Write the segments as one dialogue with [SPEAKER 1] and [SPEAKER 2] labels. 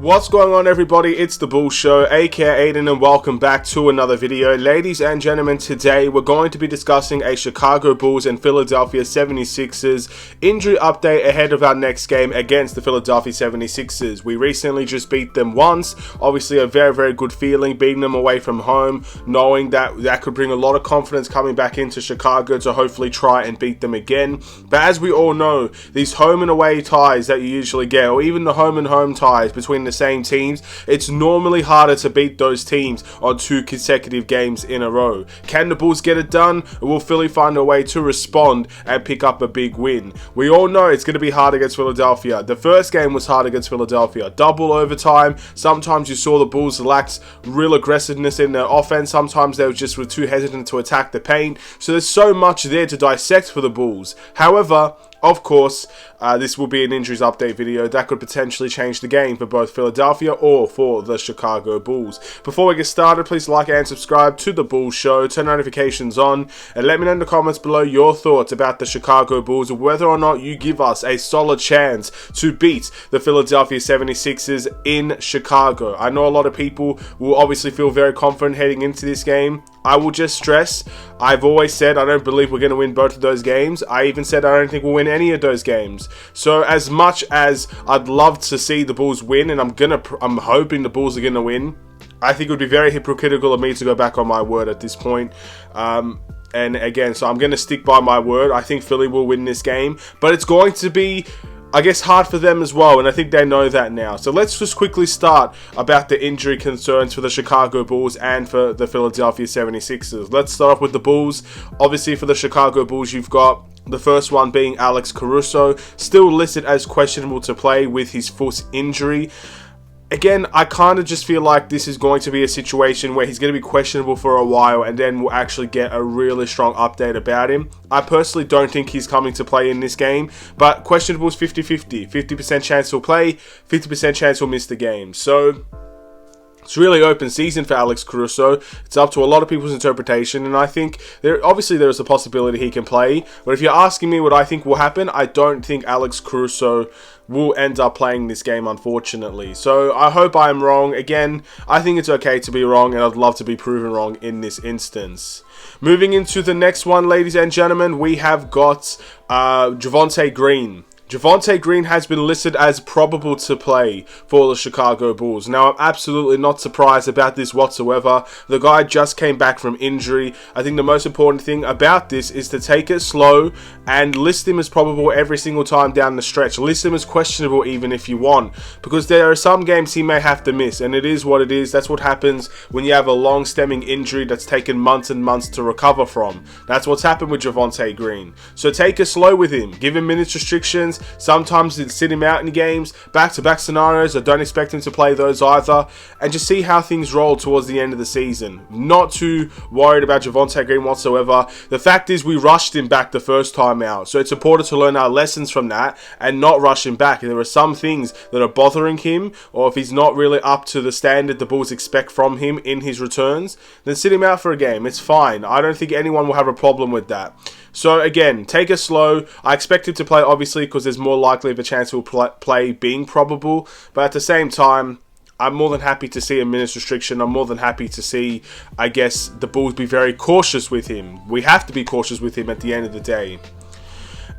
[SPEAKER 1] What's going on, everybody? It's the Bulls Show, aka Aiden, and welcome back to another video. Ladies and gentlemen, today we're going to be discussing a Chicago Bulls and Philadelphia 76ers injury update ahead of our next game against the Philadelphia 76ers. We recently just beat them once, obviously a very good feeling, beating them away from home, knowing that could bring a lot of confidence coming back into Chicago to hopefully try and beat them again. But as we all know, these home and away ties that you usually get, or even the home and home ties between the same teams, it's normally harder to beat those teams on 2 consecutive games in a row. Can the Bulls get it done, or will Philly find a way to respond and pick up a big win? We all know it's going to be hard against Philadelphia. The first game was hard against Philadelphia. Double overtime. Sometimes you saw the Bulls lacked real aggressiveness in their offense. Sometimes they were too hesitant to attack the paint. So there's so much there to dissect for the Bulls. However, of course, this will be an injuries update video that could potentially change the game for both Philadelphia or for the Chicago Bulls. Before we get started, please like and subscribe to the Bulls Show, turn notifications on, and let me know in the comments below your thoughts about the Chicago Bulls, whether or not you give us a solid chance to beat the Philadelphia 76ers in Chicago. I know a lot of people will obviously feel very confident heading into this game. I will just stress, I've always said I don't believe we're going to win both of those games. I even said I don't think we'll win any of those games. So as much as I'd love to see the Bulls win, and I'm hoping the Bulls are going to win, I think it would be very hypocritical of me to go back on my word at this point. And again, so I'm going to stick by my word. I think Philly will win this game, but it's going to be, I guess, hard for them as well, and I think they know that now. So let's just quickly start about the injury concerns for the Chicago Bulls and for the Philadelphia 76ers. Let's start off with the Bulls. Obviously, for the Chicago Bulls, you've got the first one being Alex Caruso, still listed as questionable to play with his foot injury. Again, I kind of just feel like this is going to be a situation where he's going to be questionable for a while, and then we'll actually get a really strong update about him. I personally don't think he's coming to play in this game, but questionable is 50-50. 50% chance he'll play, 50% chance he'll miss the game. So it's really open season for Alex Caruso. It's up to a lot of people's interpretation, and I think there is a possibility he can play. But if you're asking me what I think will happen, I don't think Alex Caruso will end up playing this game, unfortunately. So I hope I'm wrong. Again, I think it's okay to be wrong, and I'd love to be proven wrong in this instance. Moving into the next one, ladies and gentlemen, we have got Javonte Green. Javonte Green has been listed as probable to play for the Chicago Bulls. Now, I'm absolutely not surprised about this whatsoever. The guy just came back from injury. I think the most important thing about this is to take it slow and list him as probable every single time down the stretch. List him as questionable even if you want, because there are some games he may have to miss, and it is what it is. That's what happens when you have a long stemming injury that's taken months and months to recover from. That's what's happened with Javonte Green. So take it slow with him. Give him minutes restrictions. Sometimes sit him out in games, back-to-back scenarios. I don't expect him to play those either, and just see how things roll towards the end of the season. Not too worried about Javonte Green whatsoever. The fact is, we rushed him back the first time out, so it's important to learn our lessons from that and not rush him back. If there are some things that are bothering him, or if he's not really up to the standard the Bulls expect from him in his returns, then sit him out for a game. It's fine. I don't think anyone will have a problem with that. So again, take it slow. I expect him to play, obviously, because there's more likely of a chance he'll play being probable. But at the same time, I'm more than happy to see a minutes restriction. I'm more than happy to see, I guess, the Bulls be very cautious with him. We have to be cautious with him at the end of the day.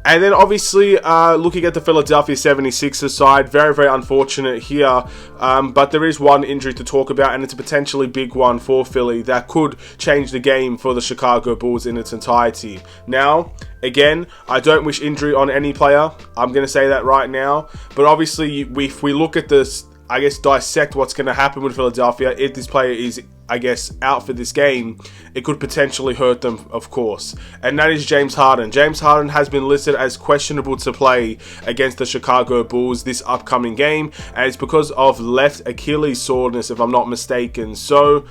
[SPEAKER 1] And then obviously, looking at the Philadelphia 76ers side, very unfortunate here. But there is one injury to talk about, and it's a potentially big one for Philly that could change the game for the Chicago Bulls in its entirety. Now, again, I don't wish injury on any player. I'm going to say that right now. But obviously, if we look at this, I guess, dissect what's going to happen with Philadelphia, if this player is, I guess, out for this game, it could potentially hurt them, of course. And that is James Harden. James Harden has been listed as questionable to play against the Chicago Bulls this upcoming game, and it's because of left Achilles soreness, if I'm not mistaken. So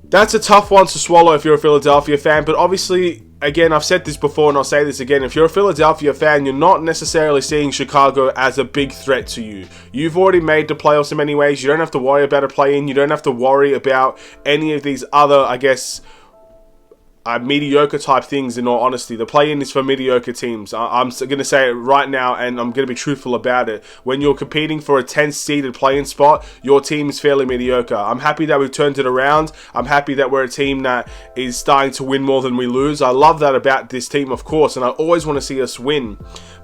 [SPEAKER 1] that's a tough one to swallow if you're a Philadelphia fan, but obviously, again, I've said this before and I'll say this again. If you're a Philadelphia fan, you're not necessarily seeing Chicago as a big threat to you. You've already made the playoffs in many ways. You don't have to worry about a play-in. You don't have to worry about any of these other, I guess, mediocre type things, in all honesty. The play-in is for mediocre teams. I'm going to say it right now, and I'm going to be truthful about it. When you're competing for a 10th seeded play-in spot, your team is fairly mediocre. I'm happy that we've turned it around. I'm happy that we're a team that is starting to win more than we lose. I love that about this team, of course, and I always want to see us win.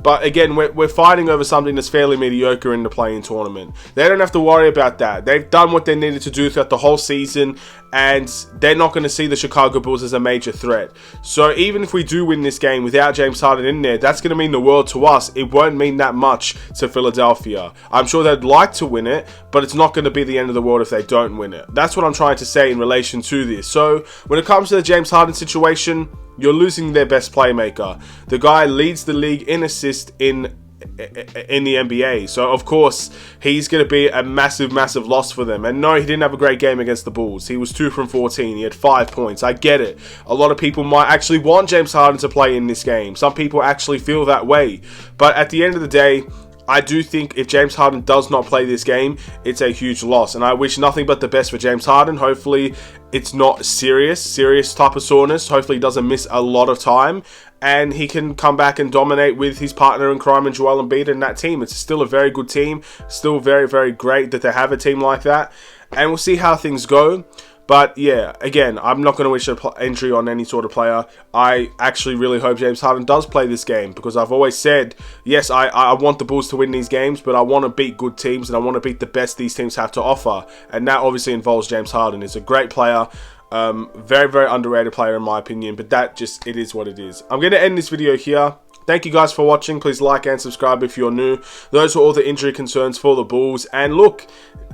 [SPEAKER 1] But again, we're fighting over something that's fairly mediocre in the play-in tournament. They don't have to worry about that. They've done what they needed to do throughout the whole season, and they're not going to see the Chicago Bulls as a major threat. So even if we do win this game without James Harden in there, that's going to mean the world to us. It won't mean that much to Philadelphia. I'm sure they'd like to win it, but it's not going to be the end of the world if they don't win it. That's what I'm trying to say in relation to this. So when it comes to the James Harden situation, you're losing their best playmaker. The guy leads the league in assists in the NBA. So, of course, he's going to be a massive, massive loss for them. And no, he didn't have a great game against the Bulls. He was 2 from 14. He had 5 points. I get it. A lot of people might actually want James Harden to play in this game. Some people actually feel that way. But at the end of the day, I do think if James Harden does not play this game, it's a huge loss. And I wish nothing but the best for James Harden. Hopefully, it's not serious type of soreness. Hopefully, he doesn't miss a lot of time. And he can come back and dominate with his partner in crime and Joel Embiid in that team. It's still a very good team. Still very, very great that they have a team like that. And we'll see how things go. But yeah, again, I'm not going to wish an injury on any sort of player. I actually really hope James Harden does play this game, because I've always said, yes, I want the Bulls to win these games, but I want to beat good teams and I want to beat the best these teams have to offer. And that obviously involves James Harden. He's a great player. Very, very underrated player in my opinion, but it is what it is. I'm going to end this video here. Thank you guys for watching. Please like and subscribe if you're new. Those are all the injury concerns for the Bulls. And look,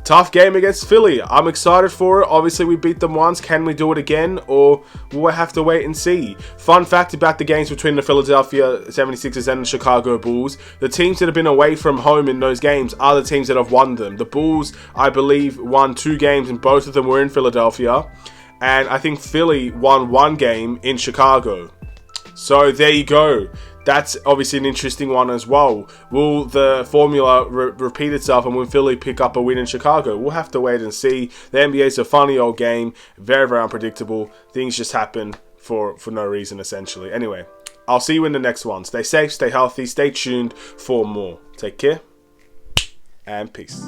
[SPEAKER 1] tough game against Philly. I'm excited for it. Obviously, we beat them once. Can we do it again? Or we'll have to wait and see. Fun fact about the games between the Philadelphia 76ers and the Chicago Bulls. The teams that have been away from home in those games are the teams that have won them. The Bulls, I believe, won 2 games and both of them were in Philadelphia. And I think Philly won 1 game in Chicago. So there you go. That's obviously an interesting one as well. Will the formula repeat itself, and will Philly pick up a win in Chicago? We'll have to wait and see. The NBA is a funny old game. Very, very unpredictable. Things just happen for no reason, essentially. Anyway, I'll see you in the next one. Stay safe, stay healthy, stay tuned for more. Take care, and peace.